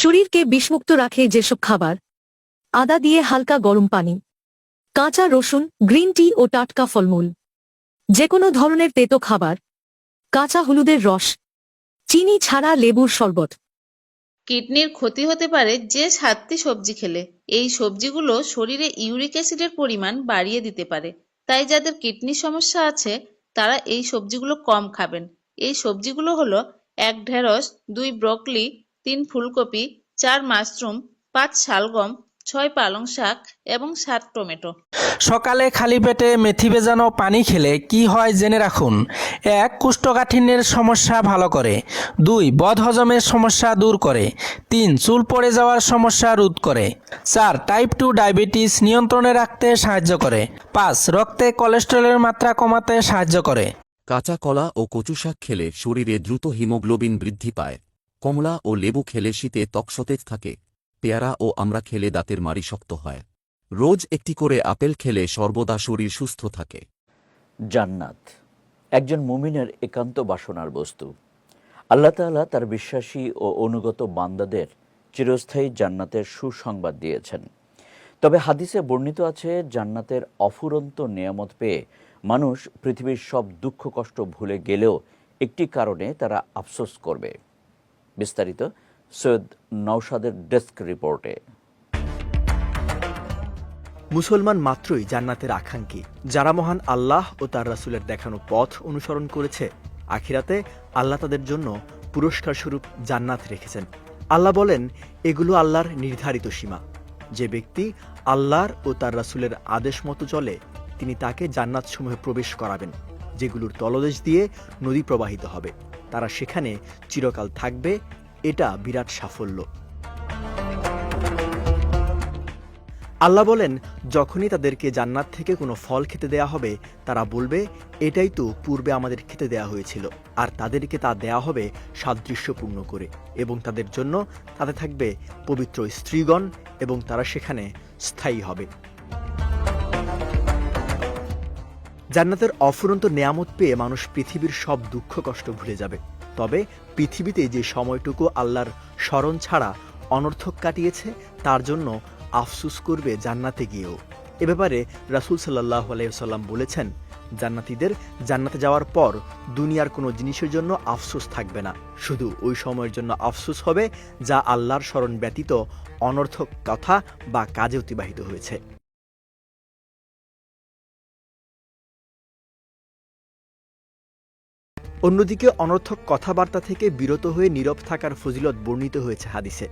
শরীরকে বিষমুক্ত রাখে যেসব খাবার: আদা দিয়ে হালকা গরম পানি, কাঁচা রসুন, গ্রিন টি ও টাটকা ফলমূল, যেকোনো ধরনের তেতো খাবার, কাঁচা হলুদের রস, চিনি ছাড়া লেবুর শরবত। কিডনির ক্ষতি হতে পারে যে 7টি সবজি খেলে। এই সবজিগুলো শরীরে ইউরিক অ্যাসিডের পরিমাণ বাড়িয়ে দিতে পারে। তাই যাদের কিডনির সমস্যা আছে তারা এই সবজিগুলো কম খাবেন। এই সবজিগুলো হলো: 1 ঢেঁড়স, 2 ব্রকলি, 3 ফুলকপি, 4 মাশরুম, 5 শালগম, 6 পালং শাক এবং 7 টমেটো। সকালে খালি পেটে মেথি ভেজানো পানি খেলে কি হয় জেনে রাখুন। 1. কোষ্ঠকাঠিন্যের সমস্যা ভালো করে। 2. বদহজমের সমস্যা দূর করে। 3. চুল পড়ে যাওয়ার সমস্যা রোধ করে। 4. টাইপ 2 ডায়াবেটিস নিয়ন্ত্রণে রাখতে সাহায্য করে। 5. রক্তে কোলেস্টেরলের মাত্রা কমাতে সাহায্য করে। কাঁচা কলা ও কচু শাক খেলে শরীরে দ্রুত হিমোগ্লোবিন বৃদ্ধি পায়। কমলা ও লেবু খেলে শীতে ত্বক সতেজ থাকে। পেয়ারা ও আমড়া খেলে দাঁতের মাড়ি শক্ত হয়। রোজ একটি করে আপেল খেলে সর্বদা শরীর সুস্থ থাকে। জান্নাত একজন মুমিনের একান্ত বাসনার বস্তু। আল্লাহ তাআলা তার বিশ্বাসী ও অনুগত বান্দাদের চিরস্থায়ী জান্নাতের সুসংবাদ দিয়েছেন। তবে হাদিসে বর্ণিত আছে, জান্নাতের অফুরন্ত নেয়ামত পেয়ে মানুষ পৃথিবীর সব দুঃখ কষ্ট ভুলে গেলেও একটি কারণে তারা আফসোস করবে। বিস্তারিত সৈয়দ নওশাদের ডেস্ক রিপোর্টে। মুসলমান মাত্রই জান্নাতের আকাঙ্ক্ষী। যারা মহান আল্লাহ ও তার রাসূলের দেখানো পথ অনুসরণ করেছে, আখিরাতে আল্লাহ তাদের জন্য পুরস্কার স্বরূপ জান্নাত রেখেছেন। আল্লাহ বলেন, এগুলো আল্লাহর নির্ধারিত সীমা। যে ব্যক্তি আল্লাহর ও তার রাসূলের আদেশ মতো চলে, তিনি তাকে জান্নাতসমূহে প্রবেশ করাবেন, যেগুলোর তলদেশ দিয়ে নদী প্রবাহিত হবে। তারা সেখানে চিরকাল থাকবে। এটা বিরাট সাফল্য। আল্লাহ বলেন, যখনই তাদেরকে জান্নাত থেকে কোনো ফল খেতে দেয়া হবে, তারা বলবে, এটাই তো পূর্বে আমাদের খেতে দেয়া হয়েছিল। আর তাদেরকে তা দেয়া হবে সাদৃশ্যপূর্ণ করে, এবং তাদের জন্য তাতে থাকবে পবিত্র স্ত্রীগণ, এবং তারা সেখানে স্থায়ী হবে। জান্নাতের অফুরন্ত নেয়ামত পেয়ে মানুষ পৃথিবীর সব দুঃখ কষ্ট ভুলে যাবে। তবে পৃথিবীতে যে সময়টুকু আল্লাহর স্মরণ ছাড়া অনর্থক কাটিয়েছে, তার জন্য আফসুস করবে জান্নাতে গিয়েও। এ ব্যাপারে রাসূল সাল্লাল্লাহু আলাইহি ওয়াসাল্লাম বলেছেন, জান্নাতীদের জান্নাতে যাওয়ার পর দুনিয়ার কোনো জিনিসের জন্য আফসোস থাকবে না, শুধু ওই সময়ের জন্য আফসোস হবে যা আল্লাহর স্মরণ ব্যতীত অনর্থক কথা বা কাজে অতিবাহিত হয়েছে। অন্যদিকে অনর্থক কথাবার্তা থেকে বিরত হয়ে নীরব থাকার ফজিলত বর্ণিত হয়েছে হাদিসে।